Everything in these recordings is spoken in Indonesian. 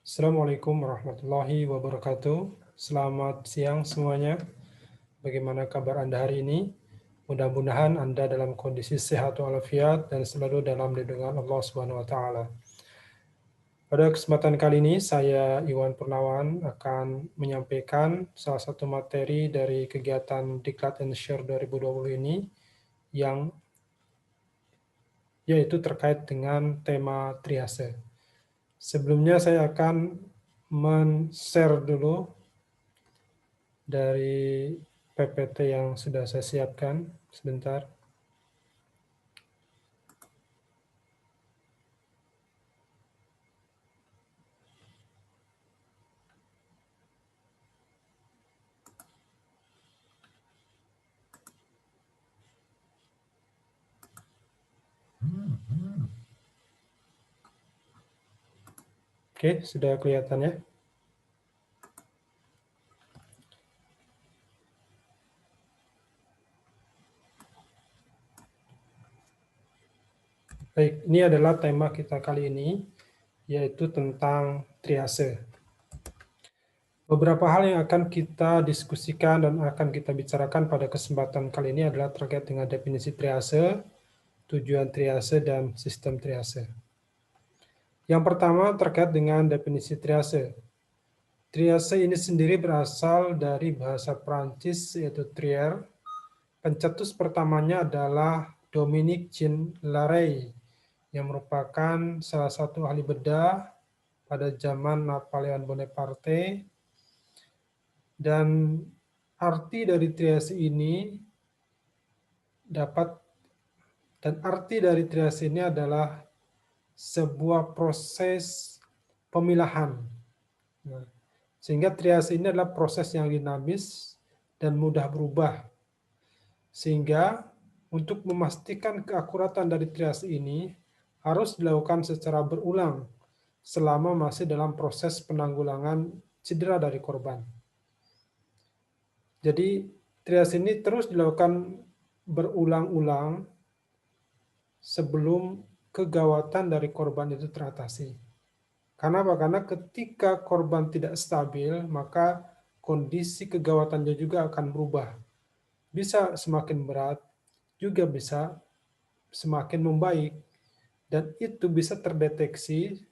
Assalamualaikum warahmatullahi wabarakatuh. Selamat siang semuanya. Bagaimana kabar Anda hari ini? Mudah-mudahan Anda dalam kondisi sehat walafiat dan selalu dalam lindungan Allah Subhanahu wa taala. Pada kesempatan kali ini saya Iwan Purnawan akan menyampaikan salah satu materi dari kegiatan Diklat and Share 2020 ini yang yaitu terkait dengan tema triase. Sebelumnya saya akan men-share dulu dari PPT yang sudah saya siapkan. Sebentar. Oke, sudah kelihatan ya. Baik, ini adalah tema kita kali ini, yaitu tentang triase. Beberapa hal yang akan kita diskusikan dan akan kita bicarakan pada kesempatan kali ini adalah terkait dengan definisi triase, tujuan triase, dan sistem triase. Yang pertama terkait dengan definisi triase. Triase ini sendiri berasal dari bahasa Prancis yaitu trier. Pencetus pertamanya adalah Dominique Jean Larrey yang merupakan salah satu ahli bedah pada zaman Napoleon Bonaparte, dan arti dari triase ini adalah sebuah proses pemilahan. Nah, sehingga triase ini adalah proses yang dinamis dan mudah berubah. Sehingga untuk memastikan keakuratan dari triase ini harus dilakukan secara berulang selama masih dalam proses penanggulangan cedera dari korban. Jadi triase ini terus dilakukan berulang-ulang sebelum kegawatan dari korban itu teratasi. Karena apa? Karena ketika korban tidak stabil, maka kondisi kegawatannya juga akan berubah. Bisa semakin berat, juga bisa semakin membaik, dan itu bisa terdeteksi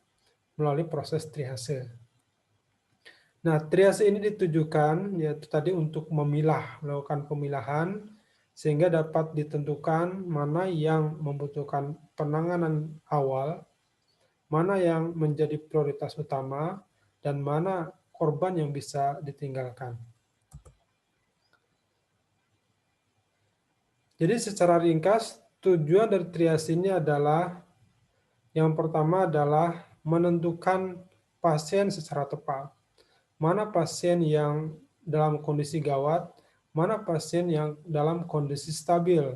melalui proses triase. Nah, triase ini ditujukan yaitu tadi untuk melakukan pemilahan sehingga dapat ditentukan mana yang membutuhkan penanganan awal, mana yang menjadi prioritas utama, dan mana korban yang bisa ditinggalkan. Jadi secara ringkas, tujuan dari triase ini adalah yang pertama adalah menentukan pasien secara tepat. Mana pasien yang dalam kondisi gawat, mana pasien yang dalam kondisi stabil,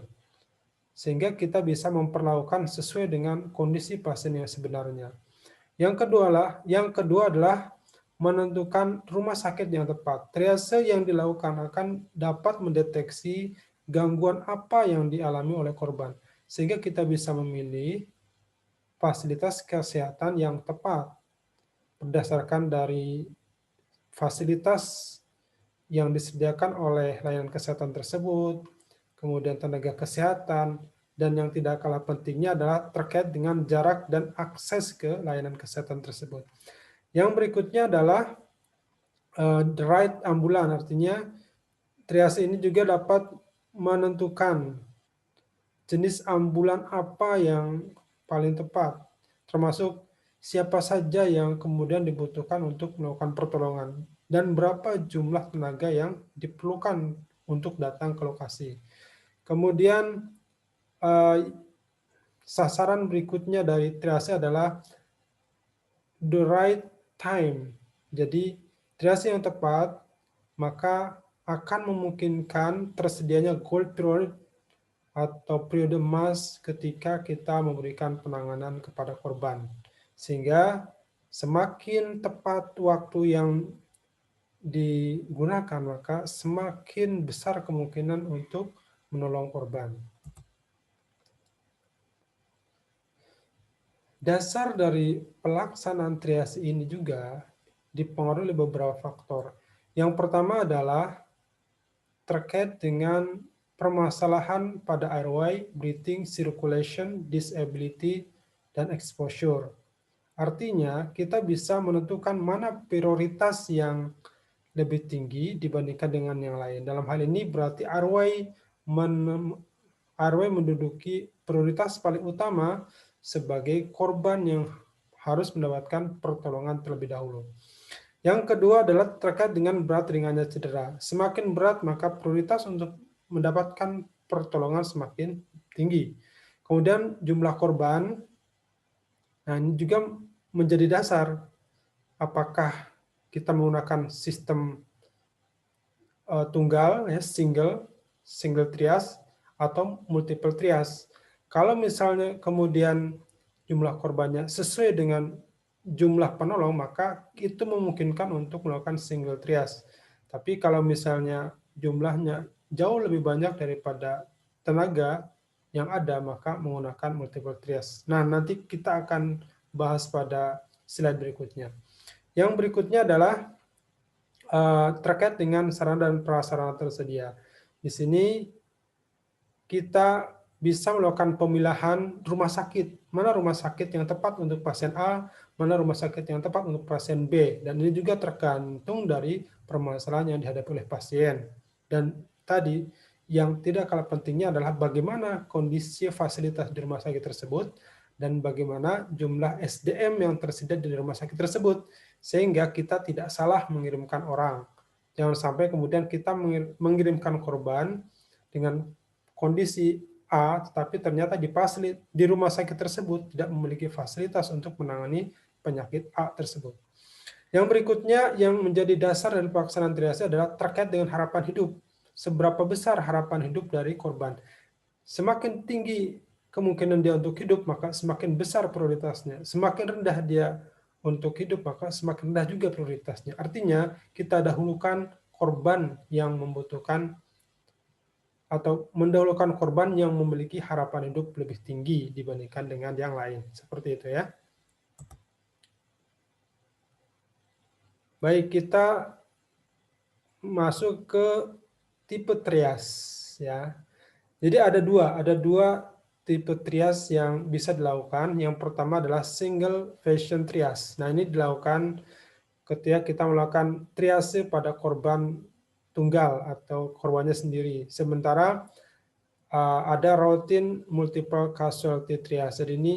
sehingga kita bisa memperlakukan sesuai dengan kondisi pasien yang sebenarnya. Yang kedua adalah menentukan rumah sakit yang tepat. Triase yang dilakukan akan dapat mendeteksi gangguan apa yang dialami oleh korban, sehingga kita bisa memilih fasilitas kesehatan yang tepat berdasarkan dari fasilitas yang disediakan oleh layanan kesehatan tersebut, kemudian tenaga kesehatan, dan yang tidak kalah pentingnya adalah terkait dengan jarak dan akses ke layanan kesehatan tersebut. Yang berikutnya adalah the right ambulan, artinya triase ini juga dapat menentukan jenis ambulan apa yang paling tepat, termasuk siapa saja yang kemudian dibutuhkan untuk melakukan pertolongan, dan berapa jumlah tenaga yang diperlukan untuk datang ke lokasi. Kemudian sasaran berikutnya dari triase adalah the right time. Jadi triase yang tepat maka akan memungkinkan tersedianya gold period atau periode emas ketika kita memberikan penanganan kepada korban. Sehingga semakin tepat waktu yang digunakan, maka semakin besar kemungkinan untuk menolong korban. Dasar dari pelaksanaan triase ini juga dipengaruhi oleh beberapa faktor. Yang pertama adalah terkait dengan permasalahan pada airway, breathing, circulation, disability, dan exposure. Artinya, kita bisa menentukan mana prioritas yang lebih tinggi dibandingkan dengan yang lain. Dalam hal ini berarti airway menduduki prioritas paling utama sebagai korban yang harus mendapatkan pertolongan terlebih dahulu. Yang kedua adalah terkait dengan berat ringannya cedera. Semakin berat, maka prioritas untuk mendapatkan pertolongan semakin tinggi. Kemudian jumlah korban, nah ini juga menjadi dasar apakah kita menggunakan sistem tunggal, ya, single trias, atau multiple trias. Kalau misalnya kemudian jumlah korbannya sesuai dengan jumlah penolong, maka itu memungkinkan untuk melakukan single trias. Tapi kalau misalnya jumlahnya jauh lebih banyak daripada tenaga yang ada, maka menggunakan multiple trias. Nah, nanti kita akan bahas pada slide berikutnya. Yang berikutnya adalah terkait dengan sarana dan prasarana tersedia. Di sini kita bisa melakukan pemilahan rumah sakit. Mana rumah sakit yang tepat untuk pasien A, mana rumah sakit yang tepat untuk pasien B. Dan ini juga tergantung dari permasalahan yang dihadapi oleh pasien. Dan tadi yang tidak kalah pentingnya adalah bagaimana kondisi fasilitas di rumah sakit tersebut dan bagaimana jumlah SDM yang tersedia di rumah sakit tersebut, sehingga kita tidak salah mengirimkan orang. Jangan sampai kemudian kita mengirimkan korban dengan kondisi A, tetapi ternyata di rumah sakit tersebut tidak memiliki fasilitas untuk menangani penyakit A tersebut. Yang berikutnya yang menjadi dasar dari pelaksanaan triase adalah terkait dengan harapan hidup. Seberapa besar harapan hidup dari korban? Semakin tinggi kemungkinan dia untuk hidup, maka semakin besar prioritasnya. Semakin rendah dia untuk hidup, maka semakin rendah juga prioritasnya. Artinya, kita dahulukan korban yang membutuhkan atau mendahulukan korban yang memiliki harapan hidup lebih tinggi dibandingkan dengan yang lain. Seperti itu ya. Baik, kita masuk ke tipe trias ya. Jadi ada dua tipe trias yang bisa dilakukan. Yang pertama adalah single patient trias. Nah, ini dilakukan ketika kita melakukan triase pada korban tunggal atau korbannya sendiri. Sementara ada routine multiple casualty triase. Jadi ini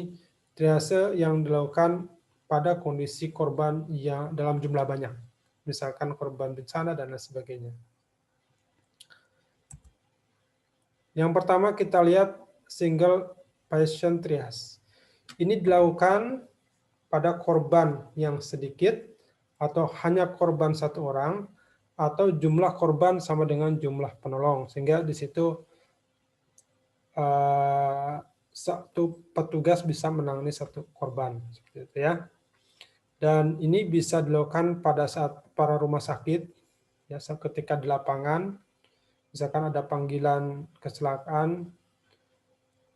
triase yang dilakukan pada kondisi korban yang dalam jumlah banyak. Misalkan korban bencana dan lain sebagainya. Yang pertama kita lihat single patient trias. Ini dilakukan pada korban yang sedikit atau hanya korban satu orang atau jumlah korban sama dengan jumlah penolong, sehingga di situ satu petugas bisa menangani satu korban, seperti itu ya. Dan ini bisa dilakukan pada saat para rumah sakit, ya, ketika di lapangan, misalkan ada panggilan kecelakaan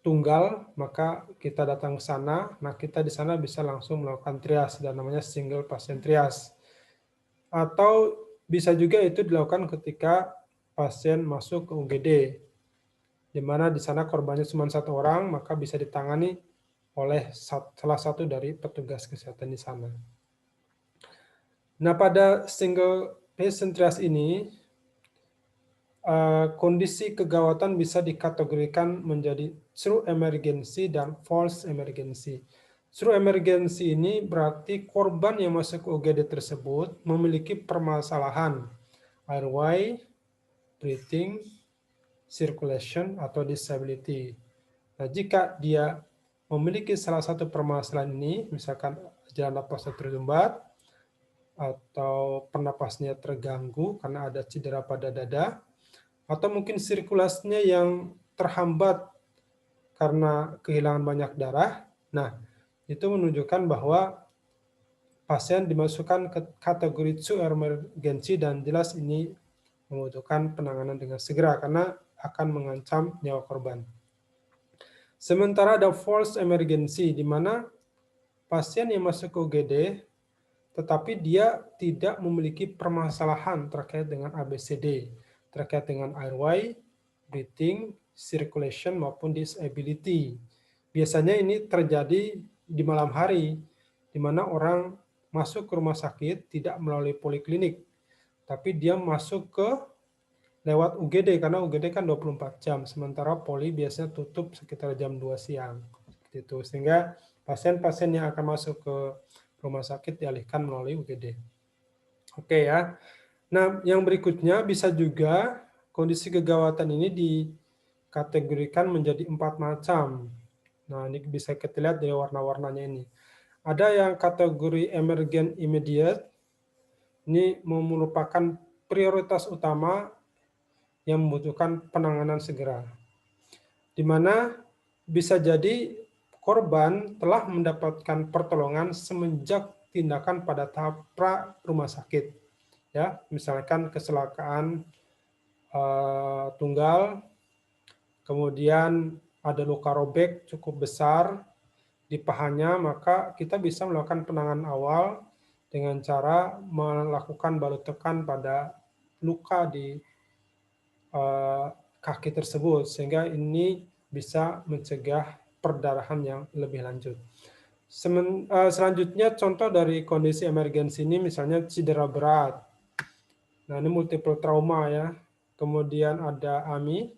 tunggal, maka kita datang ke sana. Nah, kita di sana bisa langsung melakukan trias, dan namanya single patient trias. Atau bisa juga itu dilakukan ketika pasien masuk ke UGD, di mana di sana korbannya cuma satu orang, maka bisa ditangani oleh salah satu dari petugas kesehatan di sana. Nah, pada single patient trias ini, kondisi kegawatan bisa dikategorikan menjadi true emergency dan false emergency. True emergency ini berarti korban yang masuk ke UGD tersebut memiliki permasalahan airway, breathing, circulation, atau disability. Nah, jika dia memiliki salah satu permasalahan ini, misalkan jalan napasnya tersumbat, atau pernapasnya terganggu karena ada cedera pada dada, atau mungkin sirkulasinya yang terhambat karena kehilangan banyak darah. Nah, itu menunjukkan bahwa pasien dimasukkan ke kategori true emergency dan jelas ini membutuhkan penanganan dengan segera karena akan mengancam nyawa korban. Sementara ada false emergency, di mana pasien yang masuk ke UGD, tetapi dia tidak memiliki permasalahan terkait dengan ABCD, terkait dengan airway, breathing, circulation, maupun disability. Biasanya ini terjadi di malam hari, di mana orang masuk ke rumah sakit tidak melalui poliklinik, tapi dia masuk ke lewat UGD, karena UGD kan 24 jam, sementara poli biasanya tutup sekitar jam 2 siang. Gitu. Sehingga pasien-pasien yang akan masuk ke rumah sakit dialihkan melalui UGD. Oke ya. Nah, yang berikutnya bisa juga kondisi kegawatan ini dikategorikan menjadi 4 macam. Nah, ini bisa kita lihat dari warna-warnanya ini. Ada yang kategori emergent immediate, ini merupakan prioritas utama yang membutuhkan penanganan segera. Di mana bisa jadi korban telah mendapatkan pertolongan semenjak tindakan pada tahap pra rumah sakit. Ya, misalkan kecelakaan tunggal, kemudian ada luka robek cukup besar di pahanya, maka kita bisa melakukan penanganan awal dengan cara melakukan balut tekan pada luka di kaki tersebut, sehingga ini bisa mencegah perdarahan yang lebih lanjut. Selanjutnya contoh dari kondisi emergensi ini misalnya cedera berat. Nah, ini multiple trauma ya. Kemudian ada AMI,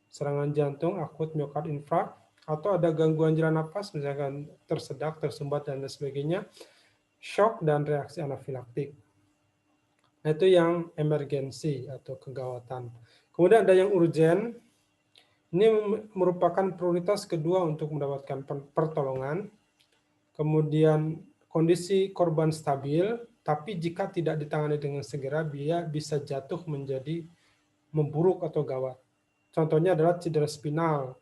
serangan jantung akut myocard infarct, atau ada gangguan jalan napas misalkan tersedak, tersumbat dan lain sebagainya, shock dan reaksi anafilaktik. Nah, itu yang emergensi atau kegawatan. Kemudian ada yang urgent. Ini merupakan prioritas kedua untuk mendapatkan pertolongan. Kemudian kondisi korban stabil, tapi jika tidak ditangani dengan segera, dia bisa jatuh menjadi memburuk atau gawat. Contohnya adalah cedera spinal,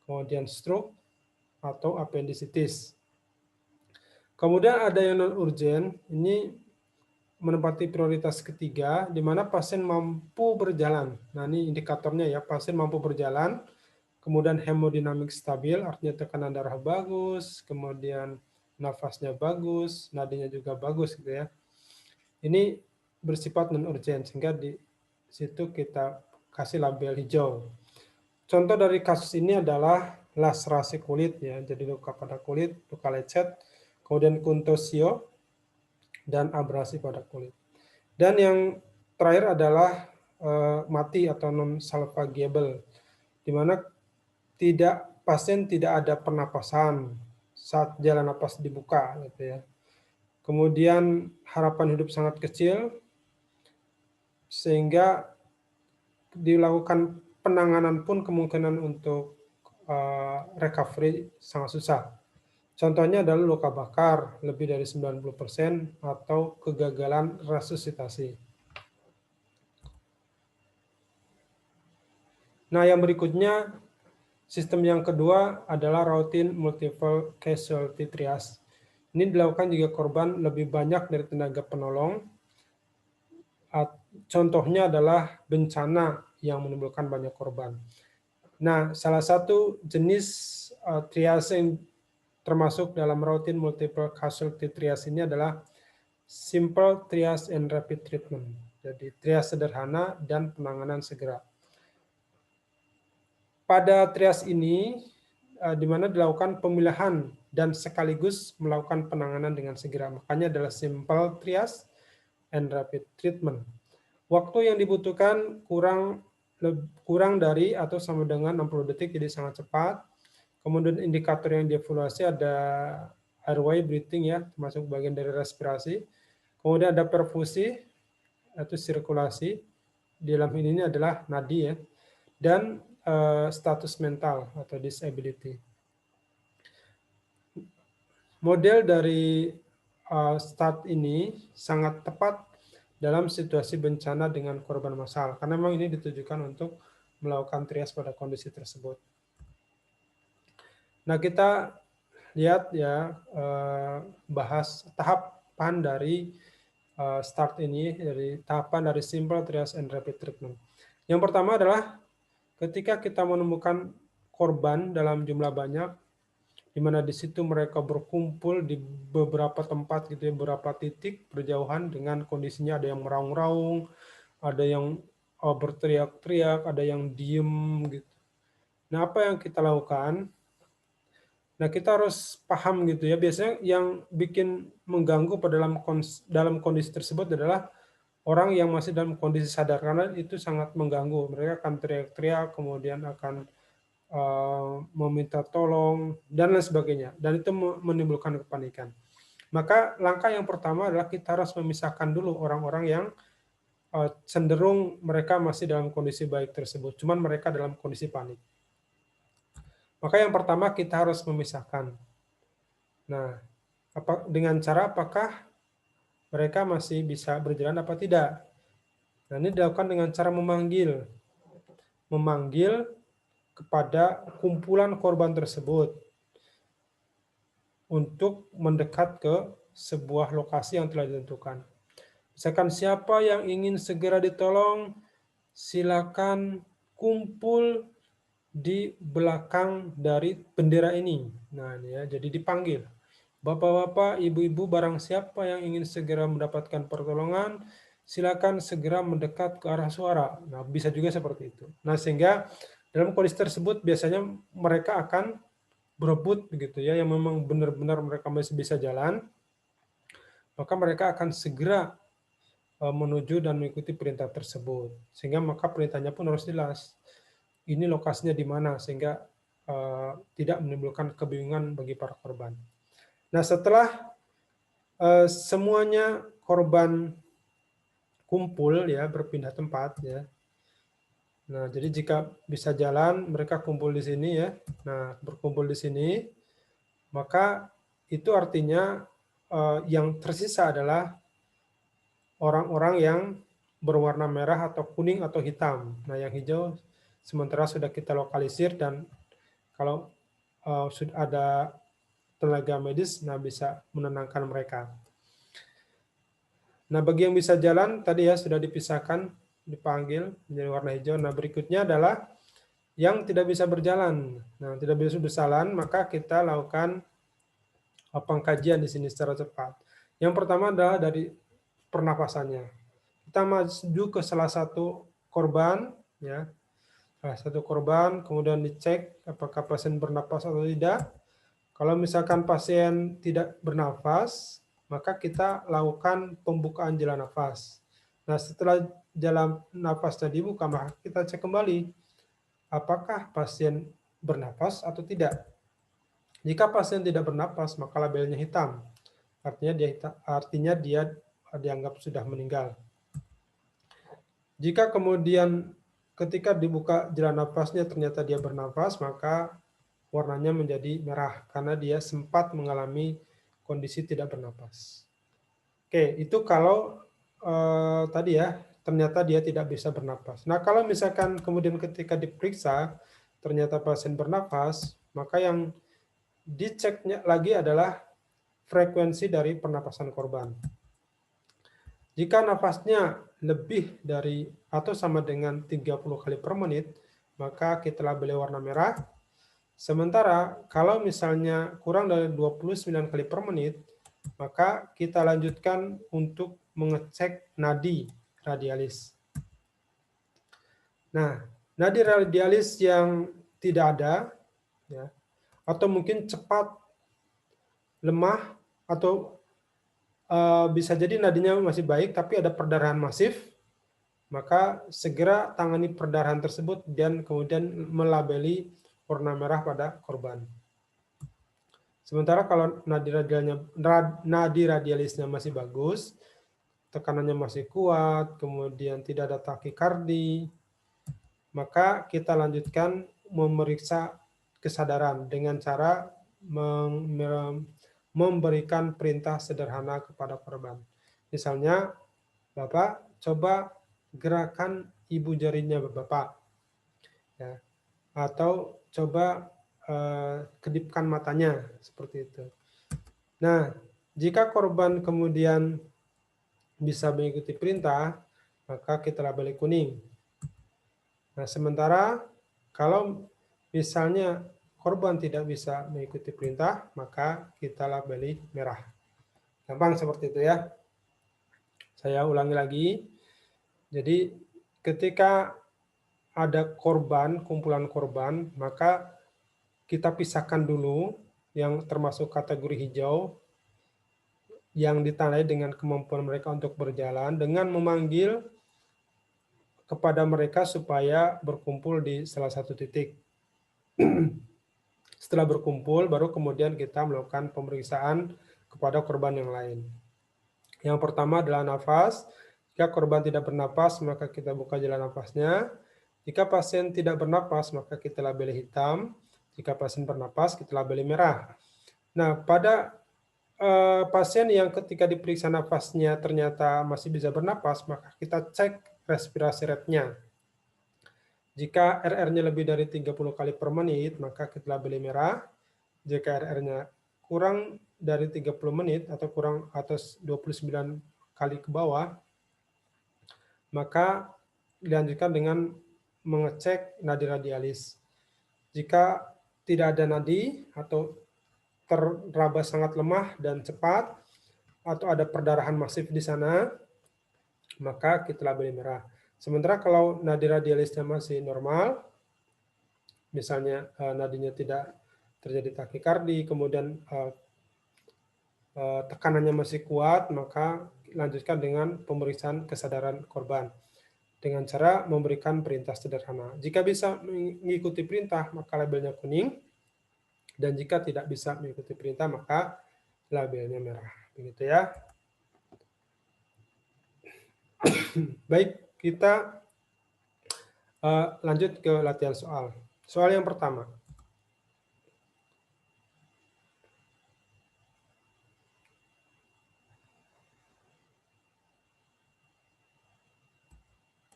kemudian stroke, atau appendicitis. Kemudian ada yang non-urgent, ini menempati prioritas ketiga, di mana pasien mampu berjalan. Nah, ini indikatornya ya, pasien mampu berjalan, kemudian hemodinamik stabil, artinya tekanan darah bagus, kemudian nafasnya bagus, nadinya juga bagus gitu ya. Ini bersifat non-urgent, sehingga di situ kita kasih label hijau. Contoh dari kasus ini adalah laserasi kulit ya, jadi luka pada kulit, luka lecet, kemudian kuntosio, dan abrasi pada kulit. Dan yang terakhir adalah mati atau non-salvageable, di mana pasien tidak ada pernapasan saat jalan napas dibuka gitu ya. Kemudian harapan hidup sangat kecil, sehingga dilakukan penanganan pun kemungkinan untuk recovery sangat susah. Contohnya adalah luka bakar lebih dari 90% atau kegagalan resusitasi. Nah, yang berikutnya, sistem yang kedua adalah routine multiple casualty triage. Ini dilakukan jika korban lebih banyak dari tenaga penolong. Contohnya adalah bencana yang menimbulkan banyak korban. Nah, salah satu jenis triase yang termasuk dalam routine multiple casualty triage ini adalah simple triage and rapid treatment. Jadi triage sederhana dan penanganan segera. Pada triage ini, di mana dilakukan pemilihan dan sekaligus melakukan penanganan dengan segera. Makanya adalah simple triage and rapid treatment. Waktu yang dibutuhkan kurang dari atau sama dengan 60 detik, jadi sangat cepat. Kemudian indikator yang dievaluasi ada airway, breathing ya, termasuk bagian dari respirasi. Kemudian ada perfusi, atau sirkulasi. Di dalam ini adalah nadi ya. Dan status mental atau disability. Model dari start ini sangat tepat dalam situasi bencana dengan korban massal, karena memang ini ditujukan untuk melakukan triage pada kondisi tersebut. Nah, kita lihat ya, bahas tahapan dari start ini, dari tahapan dari simple triage and rapid treatment. Yang pertama adalah ketika kita menemukan korban dalam jumlah banyak, di mana di situ mereka berkumpul di beberapa tempat gitu ya, beberapa titik berjauhan dengan kondisinya ada yang meraung-raung, ada yang berteriak-teriak, ada yang diem gitu. Nah, apa yang kita lakukan? Nah, kita harus paham gitu ya. Biasanya yang bikin mengganggu dalam kondisi tersebut adalah orang yang masih dalam kondisi sadar, karena itu sangat mengganggu. Mereka akan teriak-teriak, kemudian akan meminta tolong, dan lain sebagainya. Dan itu menimbulkan kepanikan. Maka langkah yang pertama adalah kita harus memisahkan dulu orang-orang yang cenderung mereka masih dalam kondisi baik tersebut, cuman mereka dalam kondisi panik. Maka yang pertama kita harus memisahkan. Nah, dengan cara apakah mereka masih bisa berjalan apa tidak? Nah, ini dilakukan dengan cara memanggil kepada kumpulan korban tersebut untuk mendekat ke sebuah lokasi yang telah ditentukan. Misalkan siapa yang ingin segera ditolong, silakan kumpul di belakang dari bendera ini. Nah, ini ya, jadi dipanggil. Bapak-bapak, ibu-ibu, barang siapa yang ingin segera mendapatkan pertolongan, silakan segera mendekat ke arah suara. Nah, bisa juga seperti itu. Nah, sehingga dalam kondisi tersebut biasanya mereka akan berebut begitu ya, yang memang benar-benar mereka masih bisa jalan, maka mereka akan segera menuju dan mengikuti perintah tersebut. Sehingga maka perintahnya pun harus jelas. Ini lokasinya di mana, sehingga tidak menimbulkan kebingungan bagi para korban. Nah, setelah semuanya korban kumpul ya, berpindah tempat ya. Nah, jadi jika bisa jalan, mereka kumpul di sini ya. Nah, berkumpul di sini, maka itu artinya yang tersisa adalah orang-orang yang berwarna merah atau kuning atau hitam. Nah, yang hijau sementara sudah kita lokalisir, dan kalau sudah ada tenaga medis, nah bisa menenangkan mereka. Nah, bagi yang bisa jalan tadi ya sudah dipisahkan, dipanggil menjadi warna hijau. Nah, berikutnya adalah yang tidak bisa berjalan. Nah, tidak bisa berjalan, maka kita lakukan pengkajian di sini secara cepat. Yang pertama adalah dari pernapasannya. Kita maju ke salah satu korban, ya, salah satu korban, kemudian dicek apakah pasien bernapas atau tidak. Kalau misalkan pasien tidak bernafas, maka kita lakukan pembukaan jalan nafas. Nah, setelah jalan nafasnya dibuka, maka kita cek kembali apakah pasien bernafas atau tidak. Jika pasien tidak bernafas, maka labelnya hitam. Artinya dia dianggap sudah meninggal. Jika kemudian ketika dibuka jalan nafasnya ternyata dia bernafas, maka warnanya menjadi merah karena dia sempat mengalami kondisi tidak bernafas. Oke, itu kalau tadi ya, ternyata dia tidak bisa bernafas. Nah, kalau misalkan kemudian ketika diperiksa ternyata pasien bernafas, maka yang diceknya lagi adalah frekuensi dari pernapasan korban. Jika nafasnya lebih dari atau sama dengan 30 kali per menit, maka kita labeli warna merah. Sementara kalau misalnya kurang dari 29 kali per menit, maka kita lanjutkan untuk mengecek nadi radialis. Nah, nadi radialis yang tidak ada, ya, atau mungkin cepat, lemah, atau bisa jadi nadinya masih baik tapi ada perdarahan masif, maka segera tangani perdarahan tersebut dan kemudian melabeli warna merah pada korban. Sementara kalau nadi radialisnya masih bagus, tekanannya masih kuat, kemudian tidak ada takikardi, maka kita lanjutkan memeriksa kesadaran dengan cara memberikan perintah sederhana kepada korban. Misalnya, Bapak coba gerakan ibu jarinya Bapak, ya, atau coba kedipkan matanya, seperti itu. Nah, jika korban kemudian bisa mengikuti perintah, maka kita labeli kuning. Nah, sementara kalau misalnya korban tidak bisa mengikuti perintah, maka kita labeli merah. Gampang seperti itu ya. Saya ulangi lagi. Jadi ketika ada korban, kumpulan korban, maka kita pisahkan dulu yang termasuk kategori hijau, yang ditandai dengan kemampuan mereka untuk berjalan, dengan memanggil kepada mereka supaya berkumpul di salah satu titik. Setelah berkumpul, baru kemudian kita melakukan pemeriksaan kepada korban yang lain. Yang pertama adalah nafas. Jika korban tidak bernapas, maka kita buka jalan nafasnya. Jika pasien tidak bernapas, maka kita labeli hitam. Jika pasien bernapas, kita labeli merah. Nah, pada pasien yang ketika diperiksa nafasnya ternyata masih bisa bernapas, maka kita cek respirasi rate-nya. Jika RR-nya lebih dari 30 kali per menit, maka kita labeli merah. Jika RR-nya kurang dari 30 menit atau kurang atas 29 kali ke bawah, maka dilanjutkan dengan mengecek nadi radialis. Jika tidak ada nadi atau teraba sangat lemah dan cepat, atau ada perdarahan masif di sana, maka kita labeli merah. Sementara kalau nadi radialisnya masih normal, misalnya nadinya tidak terjadi takikardi, kemudian tekanannya masih kuat, maka lanjutkan dengan pemeriksaan kesadaran korban dengan cara memberikan perintah sederhana. Jika bisa mengikuti perintah, maka labelnya kuning, dan jika tidak bisa mengikuti perintah, maka labelnya merah. Begitu ya. Baik, kita lanjut ke latihan soal. Soal yang pertama.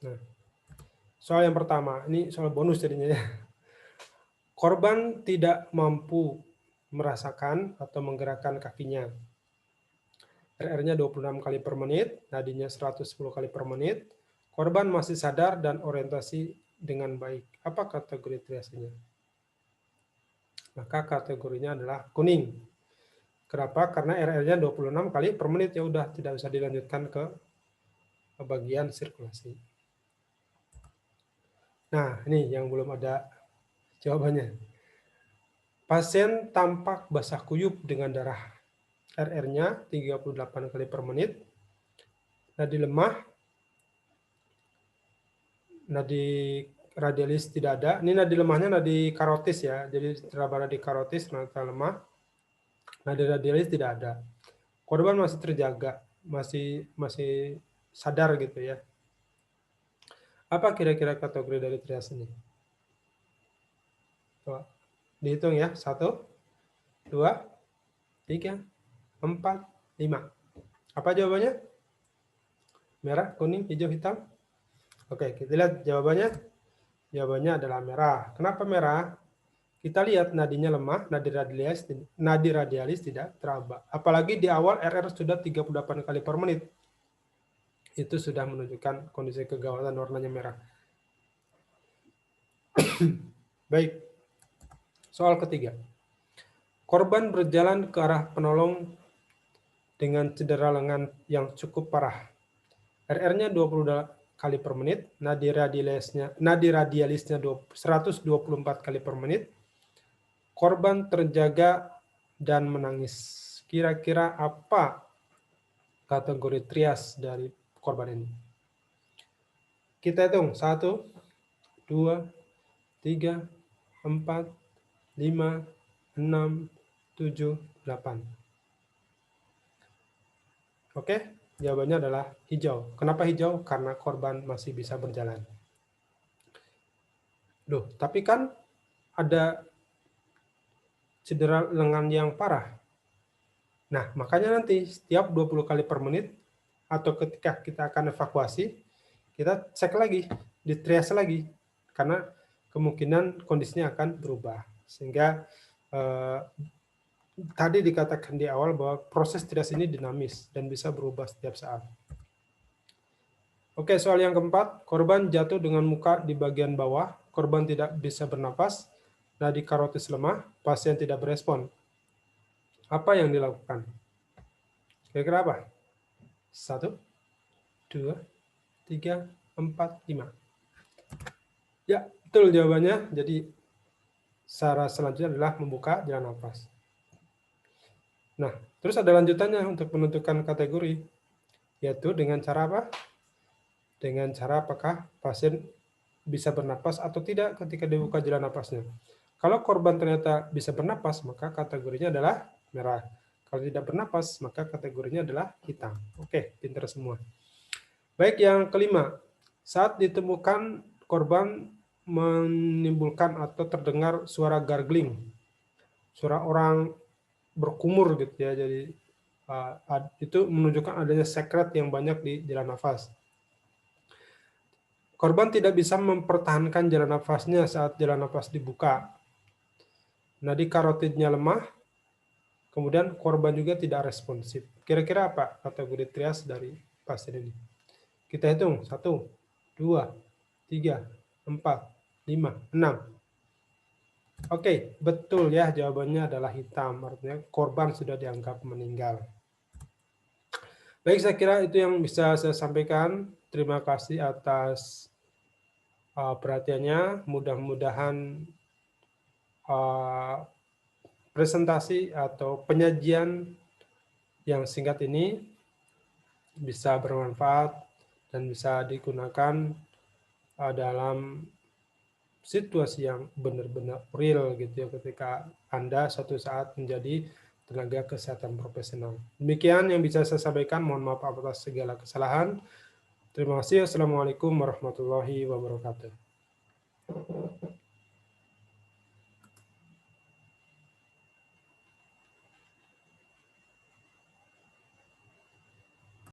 Nah, soal yang pertama, ini soal bonus jadinya ya. Korban tidak mampu merasakan atau menggerakkan kakinya. RR-nya 26 kali per menit, nadinya 110 kali per menit. Korban masih sadar dan orientasi dengan baik. Apa kategori triasenya? Maka kategorinya adalah kuning. Kenapa? Karena RR-nya 26 kali per menit, ya udah tidak bisa dilanjutkan ke bagian sirkulasi. Nah, ini yang belum ada jawabannya. Pasien tampak basah kuyup dengan darah. RR-nya 38 kali per menit. Nadi lemah, nadi radialis tidak ada. Ini nadi lemahnya nadi karotis ya. Jadi teraba nadi karotis, nadi lemah. Nadi radialis tidak ada. Korban masih terjaga, masih sadar gitu ya. Apa kira-kira kategori dari trias ini? Coba dihitung ya. 1, 2, 3, 4, 5. Apa jawabannya? Merah, kuning, hijau, hitam? Oke, kita lihat jawabannya. Jawabannya adalah merah. Kenapa merah? Kita lihat nadinya lemah, nadi radialis tidak teraba. Apalagi di awal RR sudah 38 kali per menit. Itu sudah menunjukkan kondisi kegawatan, warnanya merah. Baik. Soal ketiga. Korban berjalan ke arah penolong dengan cedera lengan yang cukup parah. RR-nya 20 kali per menit, nadi radialisnya 124 kali per menit. Korban terjaga dan menangis. Kira-kira apa kategori trias dari korban ini? Kita hitung 1, 2, 3, 4, 5, 6, 7, 8. Oke, jawabannya adalah hijau. Kenapa hijau? Karena korban masih bisa berjalan. Loh, tapi kan ada cedera lengan yang parah. Nah, makanya nanti setiap 20 kali per menit atau ketika kita akan evakuasi, kita cek lagi, ditrias lagi, karena kemungkinan kondisinya akan berubah. Sehingga tadi dikatakan di awal bahwa proses trias ini dinamis dan bisa berubah setiap saat. Oke, soal yang keempat, korban jatuh dengan muka di bagian bawah, korban tidak bisa bernapas, nadi karotis lemah, pasien tidak berespon. Apa yang dilakukan? Kira-kira apa? 1, 2, 3, 4, 5. Ya, betul jawabannya. Jadi, cara selanjutnya adalah membuka jalan nafas. Nah, terus ada lanjutannya untuk menentukan kategori, yaitu dengan cara apa? Dengan cara apakah pasien bisa bernapas atau tidak ketika dibuka jalan napasnya. Kalau korban ternyata bisa bernapas, maka kategorinya adalah merah. Kalau tidak bernapas, maka kategorinya adalah hitam. Oke, pintar semua. Baik, yang kelima. Saat ditemukan korban menimbulkan atau terdengar suara gargling, suara orang berkumur gitu ya. Jadi itu menunjukkan adanya sekret yang banyak di jalan nafas. Korban tidak bisa mempertahankan jalan nafasnya saat jalan nafas dibuka. Nadi karotidnya lemah, kemudian korban juga tidak responsif. Kira-kira apa kategori trias dari pasien ini? Kita hitung, 1, 2, 3, 4, 5, 6. Oke, betul ya, jawabannya adalah hitam, artinya korban sudah dianggap meninggal. Baik, saya kira itu yang bisa saya sampaikan. Terima kasih atas perhatiannya. Mudah-mudahan presentasi atau penyajian yang singkat ini bisa bermanfaat dan bisa digunakan dalam situasi yang benar-benar real gitu ya, ketika Anda suatu saat menjadi tenaga kesehatan profesional. Demikian yang bisa saya sampaikan. Mohon maaf atas segala kesalahan. Terima kasih. Assalamualaikum warahmatullahi wabarakatuh.